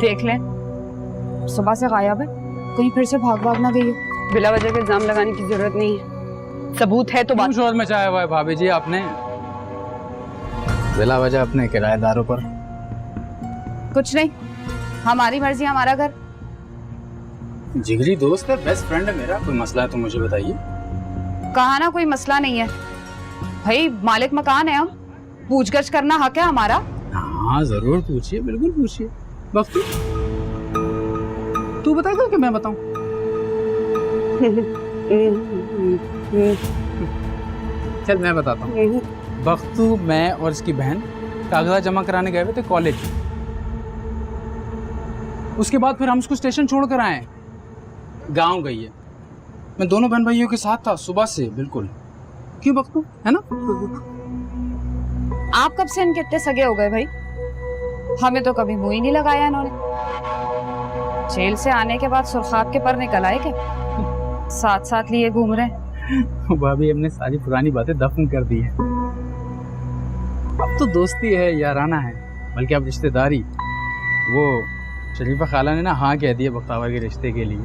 देख लें, सुबह से गायब है, कहीं फिर से भाग ना गई हो। बिला वजह के इल्जाम लगाने की जरूरत नहीं है, सबूत है तो बात। शोर मचाया हुआ है भाभी जी आपने, बिला वजह अपने किराएदारों पर। कुछ नहीं, हमारी मर्जी हमारा घर। जिगरी दोस्त है, बेस्ट फ्रेंड है मेरा, कोई मसला है तो मुझे बताइए। कहा ना कोई मसला नहीं है भाई, मालिक मकान है, हम पूछगछ करना हक है हमारा। हाँ जरूर पूछिए, बिल्कुल पूछिए। बख्तू तू बताएगा कि मैं बताऊं? चल मैं बताता हूँ। बख्तू, मैं और इसकी बहन कागजात जमा कराने गए हुए थे कॉलेज। उसके बाद फिर हम उसको स्टेशन छोड़ कर आए, गांव गई है। मैं दोनों बहन भाइयों के साथ था सुबह से, बिल्कुल। क्यों बख्तू, है ना? आप कब से इनके इतने सगे हो गए भाई? हमें तो कभी मुंह ही नहीं लगाया इन्होंने। जेल से आने के बाद सुर्खाब के पर निकल आए क्या? साथ साथ लिए घूम रहे हैं। भाभी हमने सारी पुरानी बातें दफन कर दी है। अब तो दोस्ती है, याराना है, बल्कि अब रिश्तेदारी। वो शरीफा खाला ने ना हाँ कह दिया बख्तावर के रिश्ते के लिए।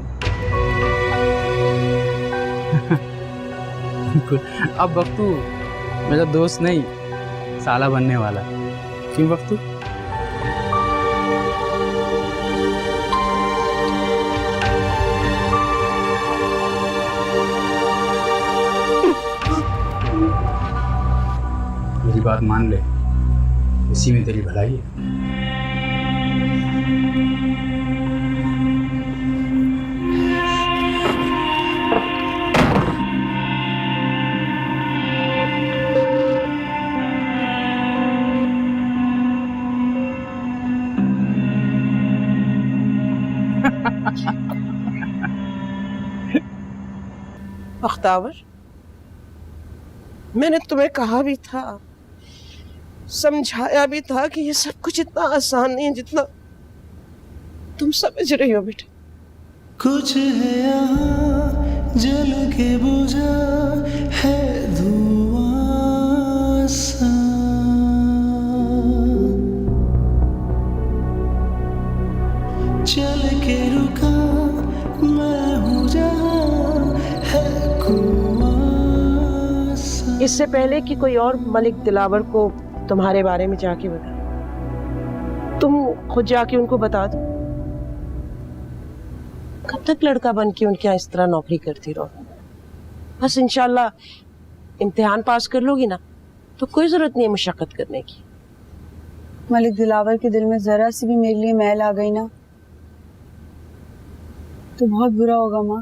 अब बख्तू मेरा दोस्त नहीं, साला बनने वाला। क्यों बख्तू? मेरी बात मान ले, इसी में तेरी भलाई है। बख्तावर, मैंने तुम्हें कहा भी था, समझाया भी था कि ये सब कुछ इतना आसान नहीं है जितना तुम समझ रही हो बेटा। कुछ है यहाँ जल के बुझा है धुआं सा, चल के रुका मैं हूँ जहाँ है कुआं सा। इससे पहले कि कोई और मलिक दिलावर को तुम्हारे बारे में जाके बता, तुम खुद जाके उनको बता दो। कब तक लड़का बन के उनके यहाँ इस तरह नौकरी करती रहो? बस इंशाल्लाह इम्तिहान पास कर लोगी ना तो कोई जरूरत नहीं है मुशक्कत करने की। मलिक दिलावर के दिल में जरा सी भी मेरे लिए मैल आ गई ना तो बहुत बुरा होगा माँ।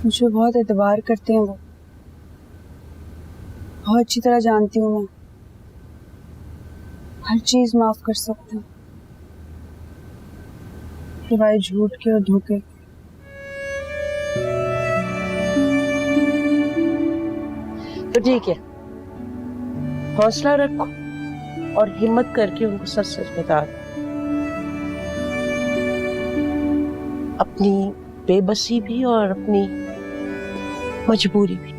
मुझे बहुत एतबार करते हैं वो, बहुत अच्छी तरह जानती हूँ मैं, हर चीज माफ कर सकता हूँ सिवाय झूठ के और धोखे। तो ठीक है, हौसला रखो और हिम्मत करके उनको सच सच बता दो, अपनी बेबसी भी और अपनी मजबूरी भी।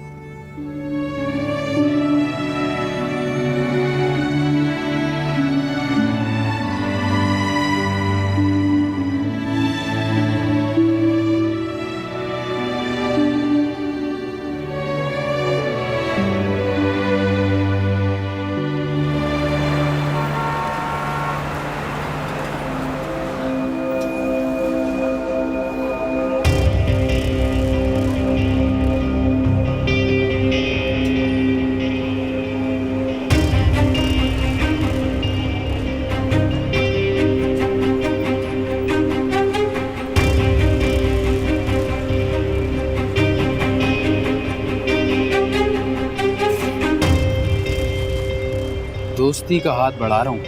दोस्ती का हाथ बढ़ा रहा हूँ,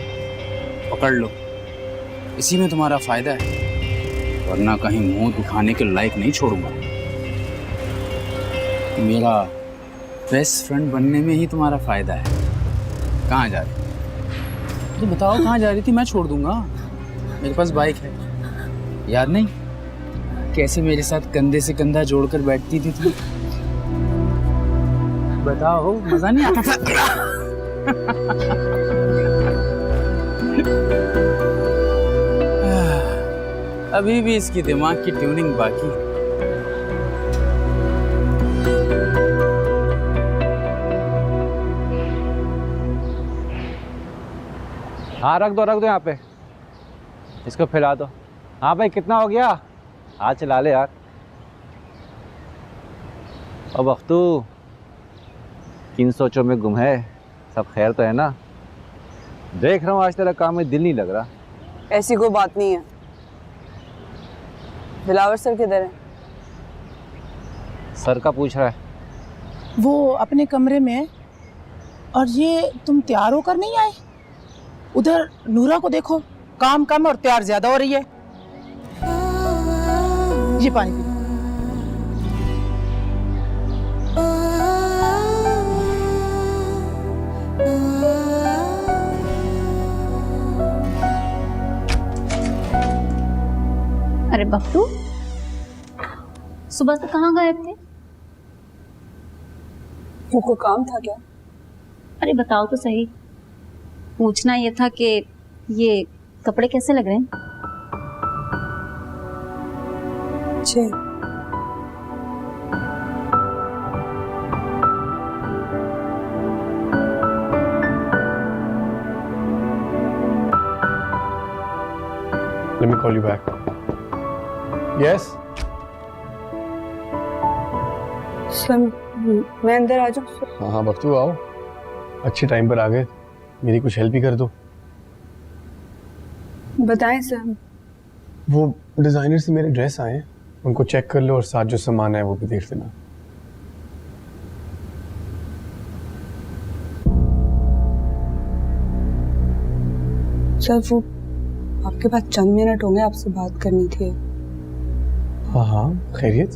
पकड़ लो, इसी में तुम्हारा फायदा है, वरना कहीं मुंह दिखाने के लायक नहीं छोड़ूंगा। मेरा बेस्ट फ्रेंड बनने में ही तुम्हारा फायदा है। कहाँ जा रही तो बताओ, कहाँ जा रही थी? मैं छोड़ दूंगा, मेरे पास बाइक है। याद नहीं कैसे मेरे साथ कंधे से कंधा जोड़कर बैठती थी तुम? बताओ, मजा नहीं आता था? अभी भी इसकी दिमाग की ट्यूनिंग बाकी है। हाँ रख दो यहाँ पे, इसको फैला दो। हाँ भाई कितना हो गया? हाथ चला ले यार। अब अख्तू किन सोचों में गुम है, सब खैर तो है ना? देख रहा हूँ आज तेरा काम में दिल नहीं लग रहा। ऐसी कोई बात नहीं है। दिलावर सर किधर है? सर का पूछ रहा है। वो अपने कमरे में है। और ये तुम तैयार होकर नहीं आए? उधर नूरा को देखो, काम कम और तैयार ज्यादा हो रही है। ये पानी पी। अरे बख्तू, सुबह से कहाँ गए थे? वो कोई काम था क्या? अरे बताओ तो सही। पूछना ये था कि ये कपड़े कैसे लग रहे हैं? अच्छे। Let me call you back. Yes? Sir मैं अंदर आ जाऊँ? हाँ हाँ बख्तू आओ, अच्छे टाइम पर आ गए। मेरी कुछ हेल्प ही कर दो। बताएं सर। वो डिज़ाइनर से मेरे ड्रेस आए हैं, उनको चेक कर लो और साथ जो सामान है वो भी देख लेना। सर वो आपके पास चंद मिनट होंगे, आपसे बात करनी थी। हाँ हाँ खैरियत,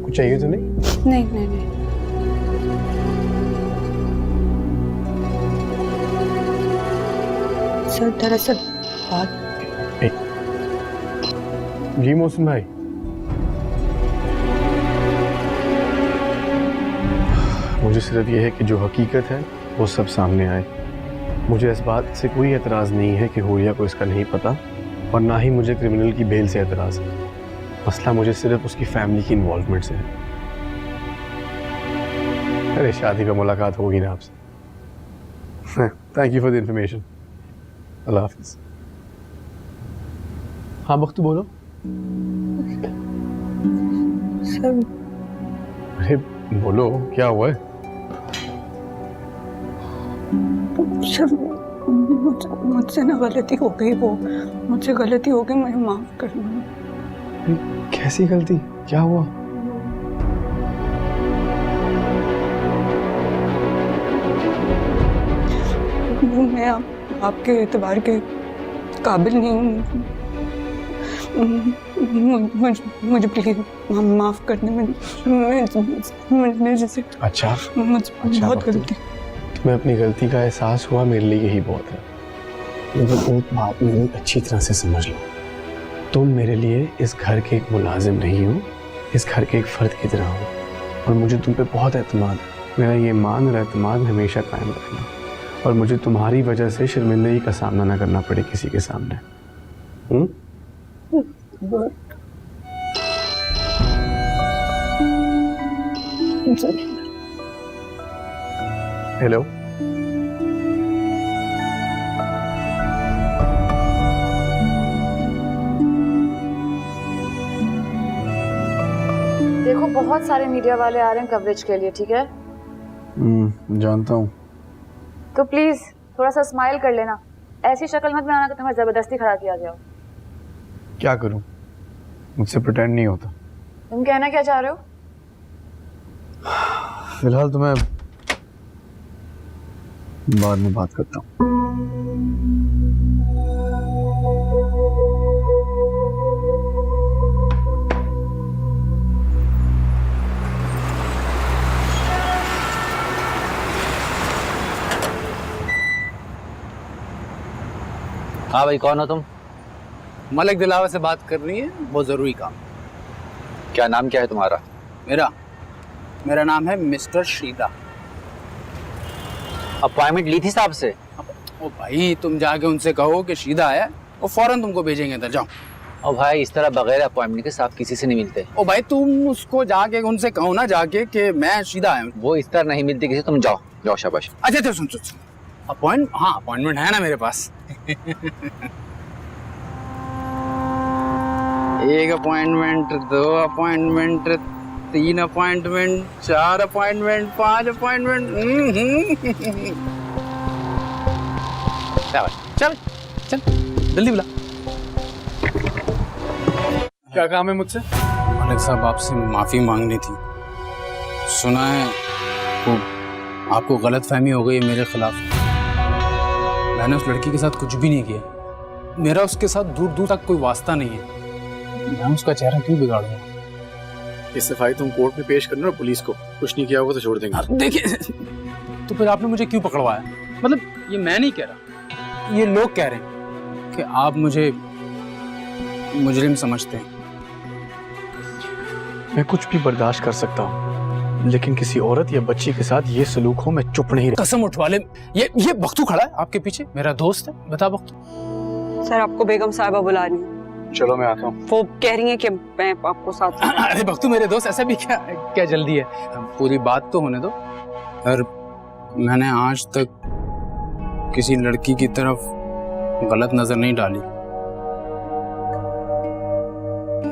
कुछ चाहिए तो नहीं? नहीं नहीं नहीं। सर दरअसल बात। जी मौसम भाई, मुझे सिर्फ ये है कि जो हकीकत है वो सब सामने आए। मुझे इस बात से कोई एतराज़ नहीं है कि हुरिया को इसका नहीं पता, और ना ही मुझे क्रिमिनल की बेल से एतराज़ है। मसला मुझे सिर्फ उसकी फैमिली की इन्वॉल्वमेंट से है। अरे शादी पे मुलाकात होगी ना आपसे। Thank you for the information. अल्लाह हाफिज़। हाँ बख्तू बोलो। सर अरे बोलो क्या हुआ है? सर मुझसे ना गलती हो गई, वो मुझसे गलती हो गई, मुझे माफ कर दो। कैसी गलती, क्या हुआ? मैं आपके एतबार के काबिल नहीं हूँ। मुझे प्लीज माफ कर दे। मैंने जैसे अच्छा बहुत गलती। तुम्हें अपनी गलती का एहसास हुआ, मेरे लिए यही बहुत है। लेकिन एक बात मेरी अच्छी तरह से समझ लो, तुम मेरे लिए इस घर के एक मुलाजिम नहीं हो, इस घर के एक फर्द की तरह हो, और मुझे तुम पे बहुत एतमाद है। मेरा ये मान और एतमाद हमेशा कायम रखना, और मुझे तुम्हारी वजह से शर्मिंदगी का सामना ना करना पड़े किसी के सामने। हेलो, देखो बहुत सारे मीडिया वाले आ रहे हैं कवरेज के लिए, ठीक है? जानता हूँ। तो प्लीज थोड़ा सा स्माइल कर लेना, ऐसी शक्ल मत बनाना कि तुम्हें जबरदस्ती खड़ा किया गया हो। क्या करूँ, मुझसे प्रिटेंड नहीं होता। तुम कहना क्या चाह रहे हो? फिलहाल तो मैं बाद में बात करता हूँ। हाँ भाई कौन हो तुम? मलिक दिलावर से बात करनी है, बहुत ज़रूरी काम। क्या नाम क्या है तुम्हारा? मेरा नाम है मिस्टर शीदा। अपॉइंटमेंट ली थी साहब से? ओ भाई, तुम जाके उनसे कहो कि शीदा है, वो फौरन तुमको भेजेंगे अंदर। जाओ। और भाई इस तरह बगैर अपॉइंटमेंट के साथ किसी से नहीं मिलते। ओ भाई तुम उसको जाके उनसे कहो ना जाके कि मैं सीधा आया हूँ। वो इस तरह नहीं मिलती किसी, तुम जाओ जाओ शाबाश। अच्छा सुन अपॉइंटमेंट है ना मेरे पास। एक appointment, 2 appointment, 3 appointment, 4 appointment, 5 appointment. चल चल जल्दी बुला। क्या काम है मुझसे? मालिक साहब आपसे माफी मांगनी थी। सुना है वो आपको गलतफहमी हो गई है मेरे खिलाफ। मैंने उस लड़की के साथ कुछ भी नहीं किया। मेरा उसके साथ दूर दूर तक कोई वास्ता नहीं है। मैं उसका चेहरा क्यों बिगाड़ूंगा? इस सफाई तुम कोर्ट में पेश करना, पुलिस को कुछ नहीं किया होगा तो छोड़ देंगे। देखिए तो फिर आपने मुझे क्यों पकड़वाया? मतलब ये मैं नहीं कह रहा, ये लोग कह रहे हैं कि आप मुझे मुजरिम समझते हैं। मैं कुछ भी बर्दाश्त कर सकता हूँ, लेकिन किसी औरत या बच्ची के साथ ये सलूक हो मैं चुप नहीं रह। कसम उठवा ले। ये बख्तू खड़ा है आपके पीछे, मेरा दोस्त है। बता बख्तू। सर आपको बेगम साहिबा बुला रही है। चलो मैं आता हूँ। वो कह रही है कि मैं आपको साथ। अरे बख्तू मेरे दोस्त, ऐसा भी क्या जल्दी है? पूरी बात तो होने दो। और मैंने आज तक किसी लड़की की तरफ गलत नजर नहीं डाली।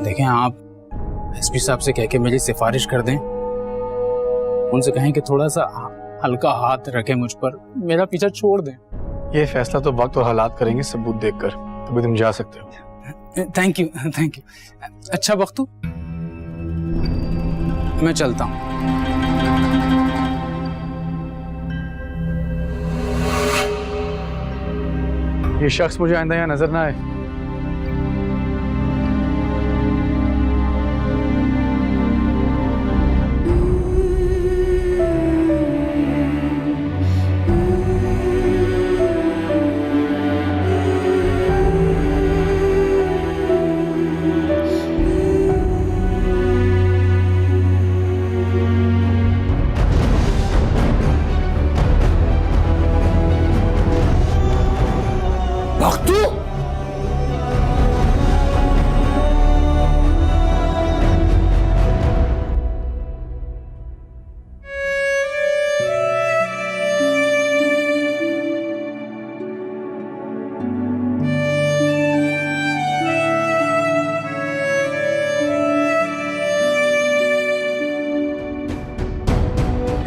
देखें आप एसपी साहब से कह के मेरी सिफारिश कर दें, उनसे कहें कि थोड़ा सा हल्का हाथ रखें मुझ पर, मेरा पीछा छोड़ दें। ये फैसला तो वक्त और हालात करेंगे, सबूत देखकर, तभी तुम जा सकते हो। Thank you. अच्छा बख्तू मैं चलता हूँ। ये शख्स मुझे आइंदा यहाँ नजर ना आए।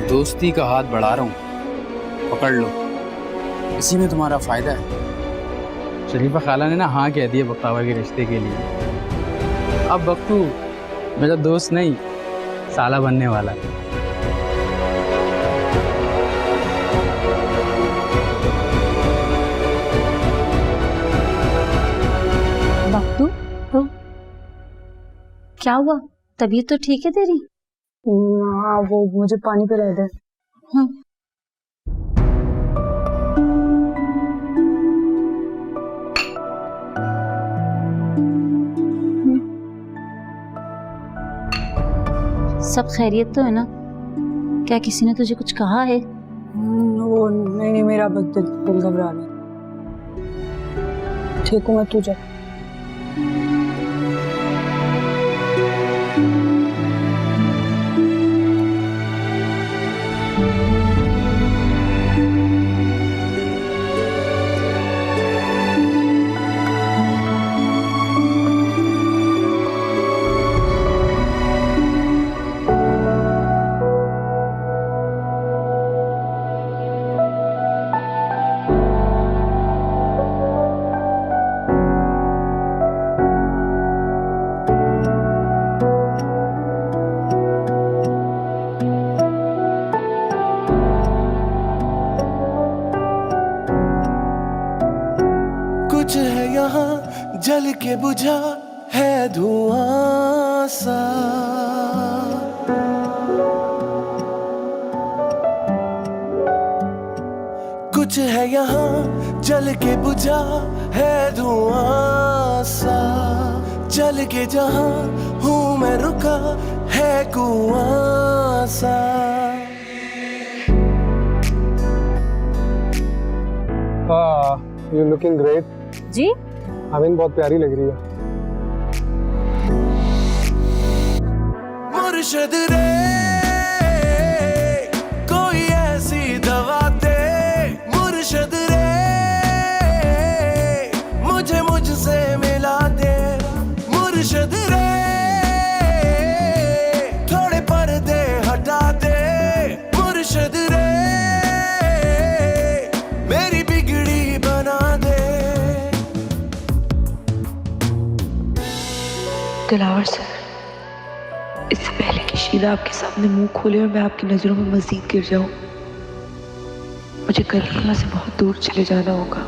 दोस्ती का हाथ बढ़ा रहा हूँ, पकड़ लो। इसी में तुम्हारा फायदा है। शरीफा खाला ने ना हाँ कह दिया बख्तावर के रिश्ते के लिए। अब बख्तू मेरा दोस्त नहीं, साला बनने वाला है। बख्तू तो क्या हुआ? तबीयत तो ठीक है तेरी? हाँ वो मुझे पानी पिला दे। सब खैरियत तो है ना? क्या किसी ने तुझे कुछ कहा है? वो नहीं मेरा बस दिल घबरा रहा है। ठीक हूँ मैं, तू जा। कुछ है यहाँ जल के बुझा है धुआं सा, कुछ है यहाँ जल के बुझा है धुआं सा, जल के जहाँ हूँ मैं रुका है कुआं सा। You're looking great. जी आमीन बहुत प्यारी लग रही है। मुर्शद रे कोई ऐसी दवा दे, मुर्शद रे मुझे मुझसे मिला दे, मुर्शद रे थोड़े पर्दे हटा दे, मुर्शद रे मेरी बिगड़ी बना दे। दिलावर सर, इससे पहले कि शीला आपके सामने मुंह खोले और मैं आपकी नजरों में मजीद गिर जाऊं, मुझे कल ही यहाँ से बहुत दूर चले जाना होगा।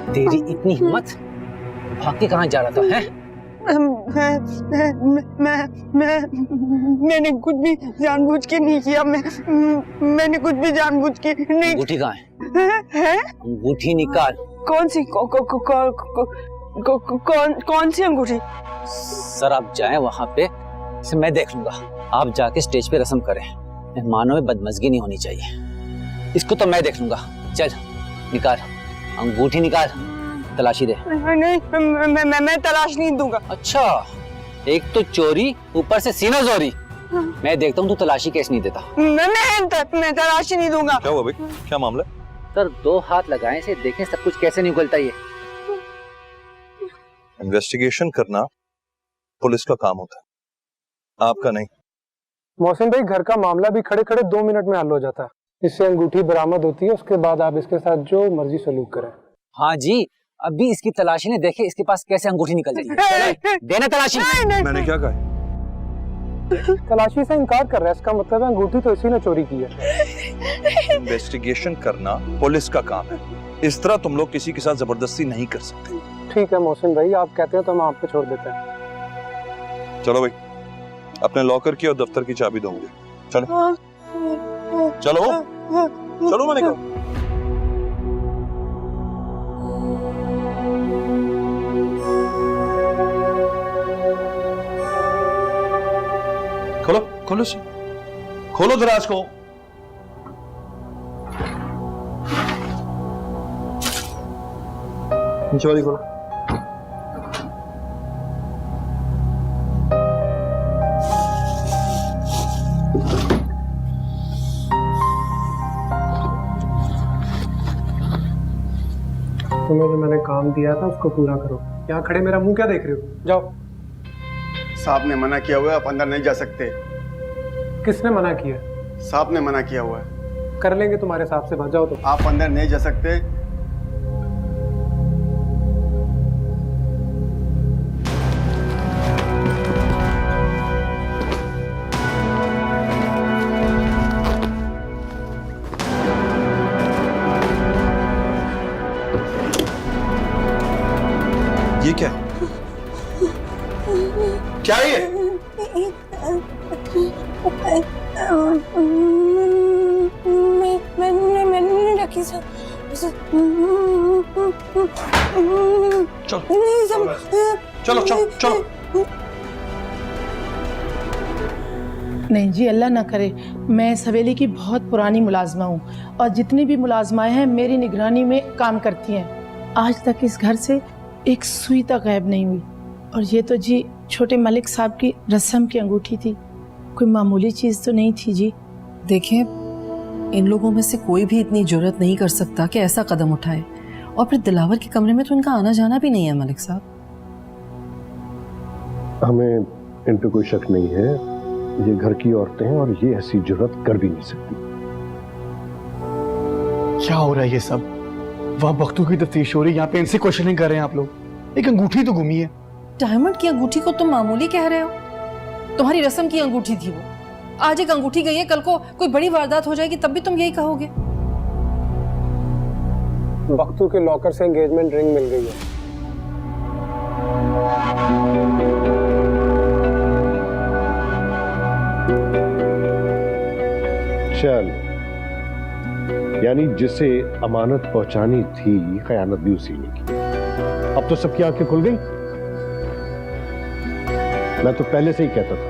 तेरी इतनी हिम्मत, भाग के कहाँ जा रहा था हैं? मैंने कुछ भी जानबूझ के नहीं किया। मैंने कुछ भी जानबूझ के नहीं। अंगूठी कहाँ है? अंगूठी निकाल। कौन सी कौन सी अंगूठी? सर आप जाएं वहाँ पे, इसे मैं देख लूंगा। आप जाके स्टेज पे रस्म करें। मेहमानों में बदमजगी नहीं होनी चाहिए। इसको तो मैं देख लूंगा। चल निकाल, अंगूठी निकाल, तलाशी दे। नहीं, मैं तलाश नहीं दूंगा। अच्छा, एक तो चोरी, ऊपर से सीना जोरी। मैं देखता हूँ तू तलाशी केस नहीं देता। मैं तलाशी नहीं दूंगा। क्या हुआ भाई, क्या मामला? सर 2 हाथ लगाए से देखें सब कुछ कैसे नहीं उगलता ये। इन्वेस्टिगेशन करना पुलिस का काम होता है, आपका नहीं। मोहसिन भाई, घर का मामला भी खड़े खड़े 2 मिनट में हल हो जाता है। इससे अंगूठी बरामद होती है, उसके बाद आप इसके साथ जो मर्जी सलूक करें। हाँ जी, अभी इसकी तलाशी ने देखे इसके पास कैसे अंगूठी निकल जाएगी। देना तलाशी। मैंने क्या कहा? तलाशी से इनकार कर रहा है, इसका मतलब है अंगूठी तो इसी ने चोरी की है। इन्वेस्टिगेशन करना पुलिस का काम है, इस तरह तुम लोग किसी के साथ जबरदस्ती नहीं कर सकते। ठीक है मोहसिन भाई, आप कहते हैं तो हम आप पे छोड़ देते हैं। चलो भाई, अपने लॉकर की और दफ्तर की चाबी दोगे। चलो चलो चलो, मैंने कहा। खोलो खोलो से, खोलो दराज को। नीचे वाली खोलो। तुम्हें जो मैंने काम दिया था उसको पूरा करो। यहाँ खड़े मेरा मुंह क्या देख रहे हो? जाओ। साहब ने मना किया हुआ है, आप अंदर नहीं जा सकते। किसने मना किया? साहब ने मना किया हुआ है। कर लेंगे तुम्हारे साहब से, बात। जाओ तो। आप अंदर नहीं जा सकते। ये क्या है? क्या है ये? मैंने रखी सर। चलो चलो चलो। नहीं जी, अल्लाह ना करे। मैं इस हवेली की बहुत पुरानी मुलाजमा हूँ और जितनी भी मुलाजमाएं हैं मेरी निगरानी में काम करती हैं। आज तक इस घर से एक सुई तक गायब नहीं हुई। और ये तो जी छोटे मलिक साहब की रस्म की अंगूठी थी, कोई मामूली चीज़ तो नहीं थी जी। देखिए, इन लोगों में से कोई भी इतनी जुर्रत नहीं कर सकता कि ऐसा कदम उठाए। और फिर दिलावर के कमरे में तो इनका आना जाना भी नहीं है मलिक साहब। हमें इन पे कोई शक नहीं है, ये घर की औरतें हैं और ये ऐसी जुर्रत कर भी नहीं सकती। क्या हो रहा है ये सब? वहाँ बख्तू की तफ्तीश हो रही है, यहाँ पे इनसे क्वेश्चनिंग कर रहे हैं आप लोग। एक अंगूठी तो गुमी है। डायमंड की अंगूठी को तुम मामूली कह रहे हो? तुम्हारी रस्म की अंगूठी थी वो। आज एक अंगूठी गई है, कल को कोई बड़ी वारदात हो जाएगी तब भी तुम यही कहोगे। बख्तू के लॉकर से एंगेजमेंट रिंग मिल गई है। चल, यानी जिसे अमानत पहुंचानी थी खयानत भी उसी ने की। अब तो सबकी आंखें खुल गई। मैं तो पहले से ही कहता था।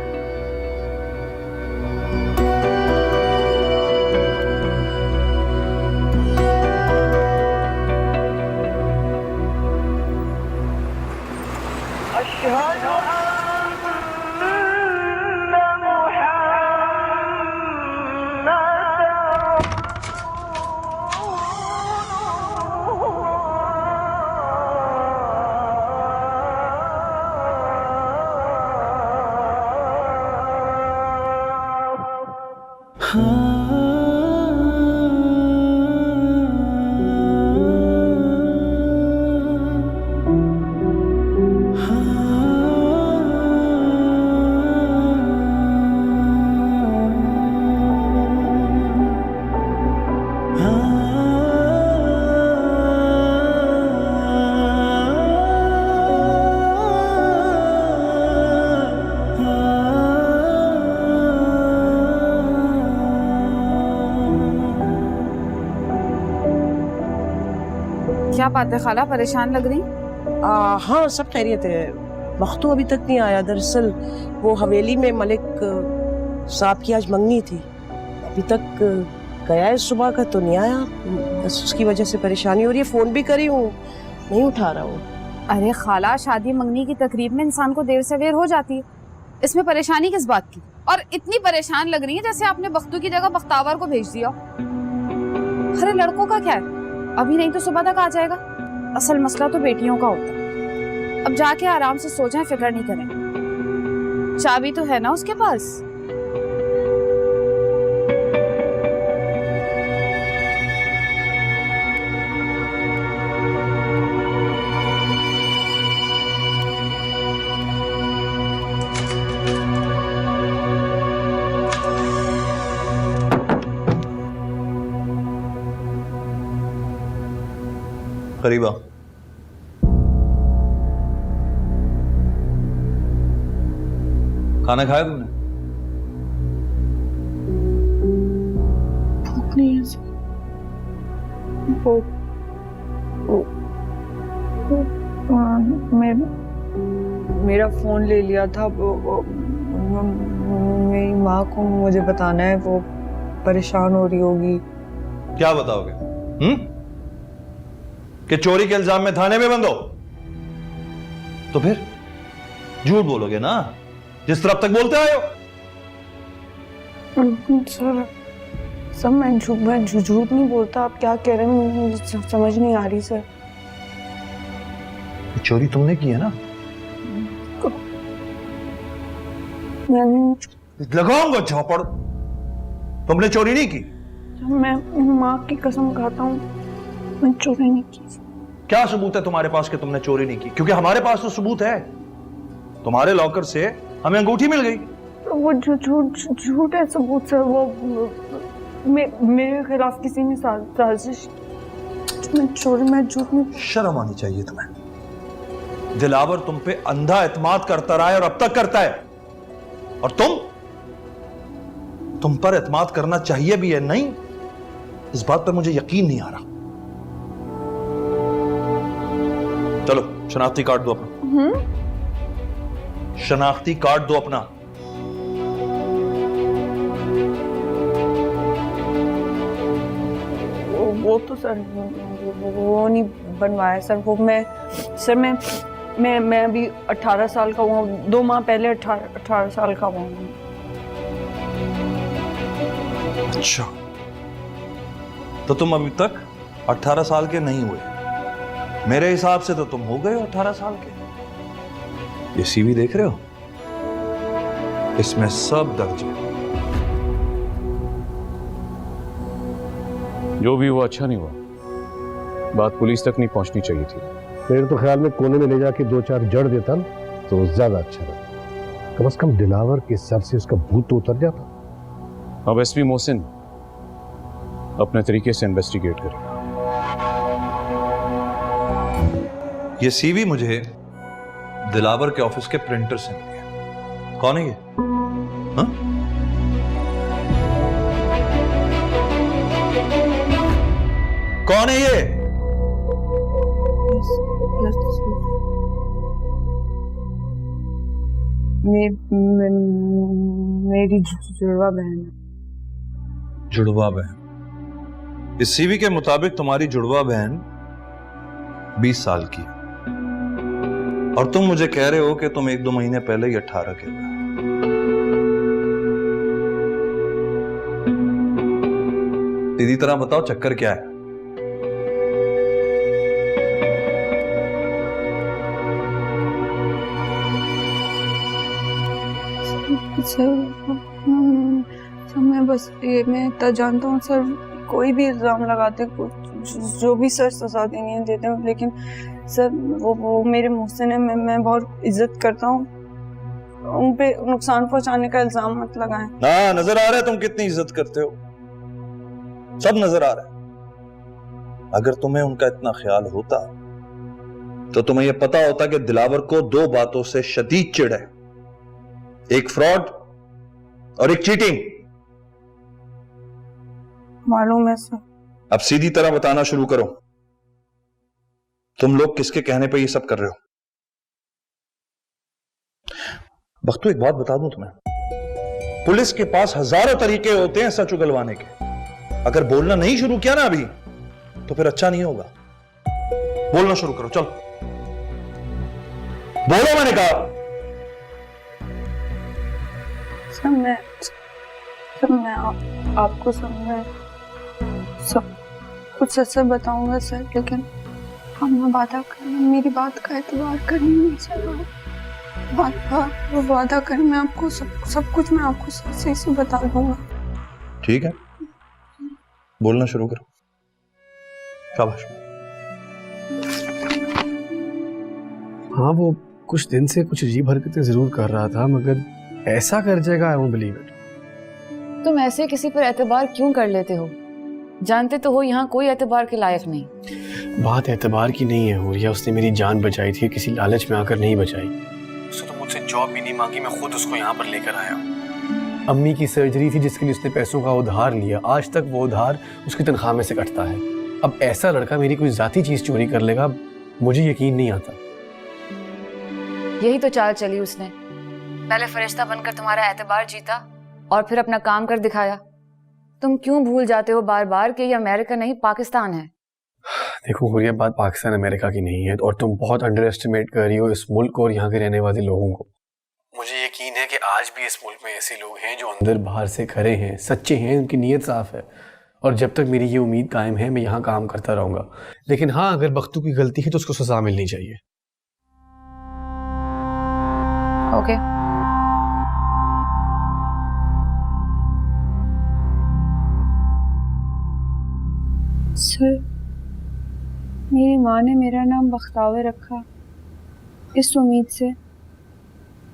क्या बात है खाला, परेशान लग रही? हाँ, सब खैरियत है। बख्तू अभी तक नहीं आया। दरअसल वो हवेली में मलिक साहब की आज मंगनी थी, अभी तक गया है सुबह का तो नहीं आया। बस उसकी वजह से परेशानी हो रही है। फोन भी करी हूँ, नहीं उठा रहा हूँ। अरे खाला, शादी मंगनी की तकरीब में इंसान को देर से बेर हो जाती है, इसमें परेशानी किस बात की? और इतनी परेशान लग रही है जैसे आपने बख्तू की जगह बख्तावर को भेज दिया। अरे लड़कों का क्या है, अभी नहीं तो सुबह तक आ जाएगा। असल मसला तो बेटियों का होता है। अब जाके आराम से सो जाएं, फिक्र नहीं करें। चाबी तो है ना उसके पास? करीबा, खाना खाया तुमने? भूख नहीं है सर। मेरा फोन ले लिया था। मेरी माँ को मुझे बताना है, वो परेशान हो रही होगी। क्या बताओगे? कि चोरी के इल्जाम में थाने में बंद हो? तो फिर झूठ बोलोगे ना, जिस तरफ तक बोलते आए हो। सर सब मैं झूठ नहीं बोलता। आप क्या कह रहे हैं मुझे समझ नहीं आ रही सर। चोरी तुमने की है ना? लगाऊंगा झापड़। तुमने चोरी नहीं की? मैं माँ की कसम खाता हूँ, मैं चोरी नहीं की। क्या सबूत है तुम्हारे पास कि तुमने चोरी नहीं की? क्योंकि हमारे पास तो सबूत है। तुम्हारे लॉकर से हमें अंगूठी मिल गई। वो झूठ है सबूत सर। वो मेरे खिलाफ किसी ने साजिश। मैं झूठ नहीं। शर्म आनी चाहिए तुम्हें। दिलावर तुम पे अंधा एतमाद करता रहा है और अब तक करता है, और तुम पर एतमाद करना चाहिए भी है नहीं, इस बात पर मुझे यकीन नहीं आ रहा। चलो शनाख्ती कार्ड दो अपना। शनाख्ती कार्ड दो अपना। वो तो सर वो नहीं बनवाया सर। वो मैं अभी 18 साल का हुआ, 2 माह पहले 18 साल का हुआ हूँ। अच्छा, तो तुम अभी तक 18 साल के नहीं हुए। मेरे हिसाब से तो तुम हो गए 18 साल के। ये सीवी देख रहे हो, इसमें सब दर्ज है। जो भी हुआ अच्छा नहीं हुआ, बात पुलिस तक नहीं पहुंचनी चाहिए थी। मेरे तो ख्याल में कोने में ले जाके 2-4 जड़ देता ना तो ज्यादा अच्छा रहता। कम से कम दिलावर के सर से उसका भूत तो उतर जाता। अब एसपी मोहसिन अपने तरीके से इन्वेस्टिगेट करें। ये सीवी मुझे दिलावर के ऑफिस के प्रिंटर से मिली। कौन है ये? हाँ? कौन है ये? मेरी जुड़वा बहन है। जुड़वा बहन? इस सीवी के मुताबिक तुम्हारी जुड़वा बहन 20 साल की है, और तुम मुझे कह रहे हो कि तुम 1-2 महीने पहले ही 18 के हुए। सीधी तरह बताओ चक्कर क्या है? सर मैं बस ये मैं इतना जानता हूँ सर, कोई भी इल्जाम लगाते जो भी सर सजा देनी देते हैं, लेकिन सर वो मेरे मोहसिन है, मैं बहुत इज्जत करता हूँ, उन पे नुकसान पहुंचाने का इल्जाम मत लगाएं। ना, नजर आ रहा है तुम कितनी इज्जत करते हो, सब नजर आ रहा है। अगर तुम्हें उनका इतना ख्याल होता तो तुम्हें यह पता होता कि दिलावर को 2 बातों से शदीद चिढ़ है, एक फ्रॉड और एक चीटिंग। मालूम है सर। अब सीधी तरह बताना शुरू करो, तुम लोग किसके कहने पे ये सब कर रहे हो? बख्तू एक बात बता दूं तुम्हें, पुलिस के पास हजारों तरीके होते हैं सच उगलवाने के। अगर बोलना नहीं शुरू किया ना अभी तो फिर अच्छा नहीं होगा। बोलना शुरू करो, चलो बोलो, मैंने कहा। सर मैं आपको सब कुछ सच से बताऊंगा सर, लेकिन हम वादा करें, मेरी बात का एतबार करें नहीं सर। वादा करें, मैं आपको सब कुछ मैं आपको सही से बता दूंगा। ठीक है, बोलना शुरू करो, शाबाश। हाँ, वो कुछ दिन से कुछ अजीब हरकतें जरूर कर रहा था, मगर ऐसा कर जाएगा आई वोंट बिलीव इट। तुम ऐसे किसी पर एतबार क्यों कर लेते हो? जानते तो हो यहाँ कोई एतबार के लायक नहीं। बात एतबार की नहीं है हुरिया, उसने मेरी जान बचाई थी, किसी लालच में आकर नहीं बचाई। उसने तो मुझसे जॉब भी नहीं मांगी, मैं खुद उसको यहाँ पर लेकर आया। अम्मी की सर्जरी थी जिसके लिए उसने पैसों का उधार लिया, आज तक वो उधार उसकी तनख्वाह में से कटता है। अब ऐसा लड़का मेरी कोई जाती चीज चोरी कर लेगा, मुझे यकीन नहीं आता। यही तो चाल चली उसने, पहले फरिश्ता बनकर तुम्हारा एतबार जीता और फिर अपना काम कर दिखाया। तुम क्यों भूल जाते हो बार बार कि ये अमेरिका नहीं पाकिस्तान है? देखो हुरिया, बात पाकिस्तान अमेरिका की नहीं है, और तुम बहुत अंडर एस्टिमेट कर रही हो इस मुल्क और यहाँ के रहने वाले लोगों को। मुझे यकीन है कि आज भी इस मुल्क में ऐसे लोग हैं जो अंदर बाहर से खरे हैं, सच्चे हैं, उनकी नीयत साफ है, और जब तक मेरी ये उम्मीद कायम है मैं यहाँ काम करता रहूंगा। लेकिन हाँ, अगर बख्तू की गलती है तो उसको सजा मिलनी चाहिए। ओके। सर, मेरी माँ ने मेरा नाम बख्तावर रखा इस उम्मीद से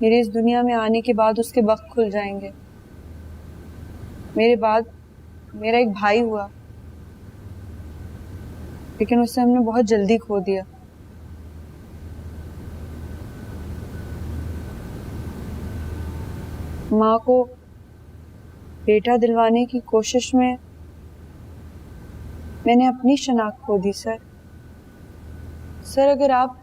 मेरे इस दुनिया में आने के बाद उसके बख्त खुल जाएंगे। मेरे बाद मेरा एक भाई हुआ, लेकिन उसे हमने बहुत जल्दी खो दिया। माँ को बेटा दिलवाने की कोशिश में मैंने अपनी शनाख्त खो दी सर। सर अगर आप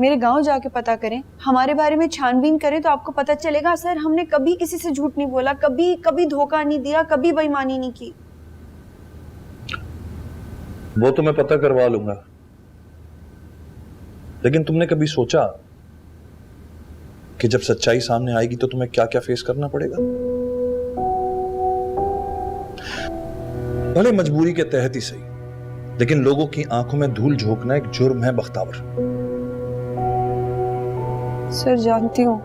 मेरे गांव जाके पता करें, हमारे बारे में छानबीन करें तो आपको पता चलेगा सर हमने कभी किसी से झूठ नहीं बोला, कभी कभी धोखा नहीं दिया, कभी बेईमानी नहीं की। वो तो मैं पता करवा लूंगा, लेकिन तुमने कभी सोचा कि जब सच्चाई सामने आएगी तो तुम्हें क्या क्या फेस करना पड़ेगा? भले मजबूरी के तहत ही सही, लेकिन लोगों की आंखों में धूल झोंकना एक जुर्म है बख्तावर। सर जानती हूँ,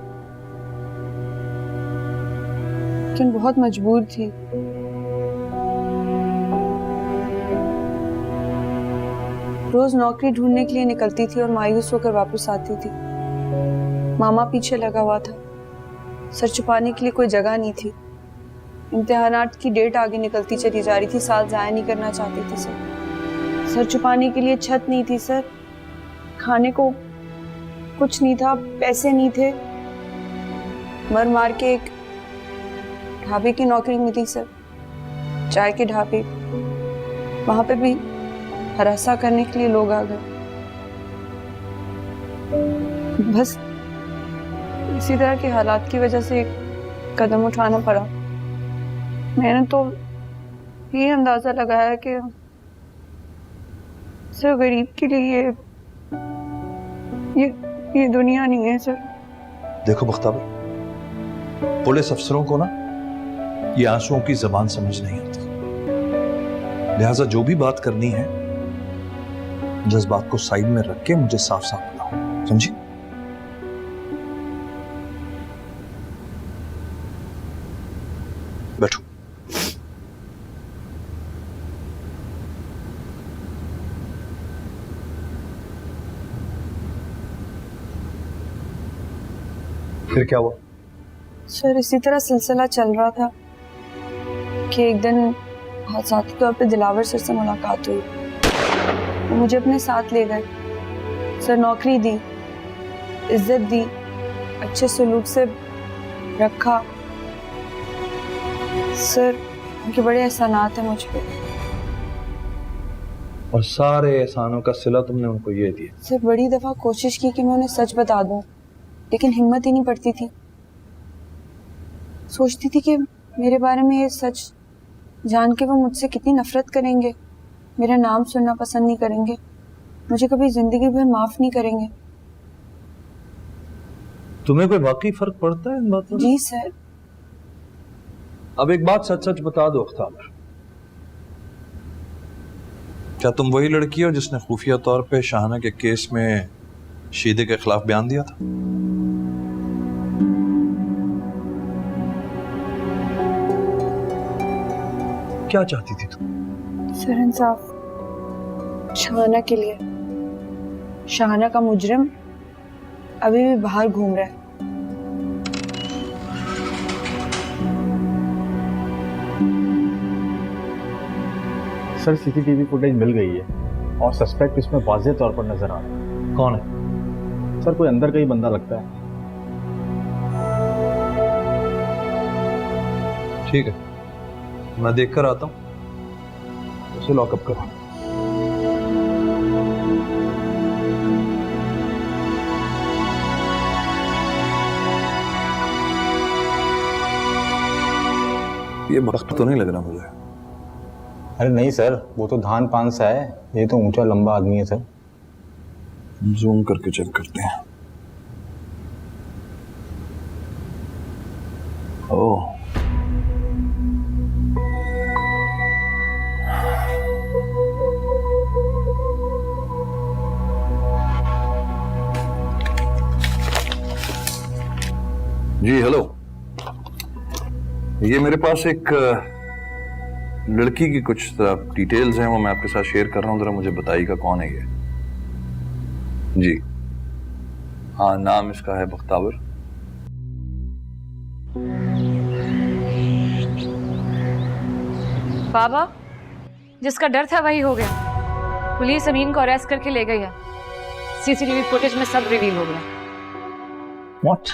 लेकिन बहुत मजबूर थी। रोज नौकरी ढूंढने के लिए निकलती थी और मायूस होकर वापस आती थी। मामा पीछे लगा हुआ था, सर छुपाने के लिए कोई जगह नहीं थी। इम्तिहानात की डेट आगे निकलती चली जा रही थी, साल जाया नहीं करना चाहती थी सर छुपाने के लिए छत नहीं थी सर, खाने को कुछ नहीं था, पैसे नहीं थे। मर मार के एक ढाबे की नौकरी मिली सर, चाय के ढाबे। वहां पे भी हरासा करने के लिए लोग आ गए। बस इसी तरह के हालात की वजह से एक कदम उठाना पड़ा। मैंने तो ये अंदाजा लगाया कि सर गरीब के लिए ये दुनिया नहीं है सर। देखो बख्तावर, पुलिस अफसरों को ना ये आंसुओं की जबान समझ नहीं आती, लिहाजा जो भी बात करनी है जज्बात को साइड में रख के मुझे साफ साफ बताओ, समझी? बैठो। फिर क्या हुआ? सर इसी तरह सिलसिला चल रहा था कि एक दिन हादसाती तौर पे दिलावर सर से मुलाकात हुई। वो मुझे अपने साथ ले गए सर, नौकरी दी, इज्जत दी, अच्छे सलूक से रखा सर। उनके बड़े एहसानात हैं मुझ पे, और सारे एहसानों का सिला तुमने उनको ये दिया? सर बड़ी दफा कोशिश की कि मैं उन्हें सच बता दूं, लेकिन हिम्मत ही नहीं पड़ती थी। सोचती थी कि मेरे बारे में ये सच जान के वो मुझसे कितनी नफरत करेंगे, मेरा नाम सुनना पसंद नहीं करेंगे, मुझे कभी जिंदगी भर माफ नहीं करेंगे। तुम्हें कोई वाकई फर्क पड़ता है इन बातों से? जी सर। अब एक बात सच सच बता दो अख्तार, क्या तुम वही लड़की हो जिसने खुफिया तौर पे शाहना के केस में शीदे के खिलाफ बयान दिया था? क्या चाहती थी तुम? सर इंसाफ शाहाना के लिए। शाहाना का मुजरिम अभी भी बाहर घूम रहा है। सर सीसीटीवी फुटेज मिल गई है और सस्पेक्ट इसमें वाज़ेह तौर पर नजर आ रहा है। कौन है? सर कोई अंदर का ही बंदा लगता है। ठीक है, मैं देख कर आता हूं, उसे लॉकअप करो। ये वक्त तो नहीं लग रहा मुझे। अरे नहीं सर, वो तो धान पान सा है, ये तो ऊंचा लंबा आदमी है सर। जूम करके चेक करते हैं। ओह, जी हेलो, ये मेरे पास एक लड़की की कुछ डिटेल्स हैं, वो मैं आपके साथ शेयर कर रहा हूँ, जरा मुझे बताइएगा कौन है ये। जी हाँ, नाम इसका है बख्तावर। बाबा, जिसका डर था वही हो गया। पुलिस अमीन को अरेस्ट करके ले गई है। सीसीटीवी फुटेज में सब रिवील हो गया। व्हाट?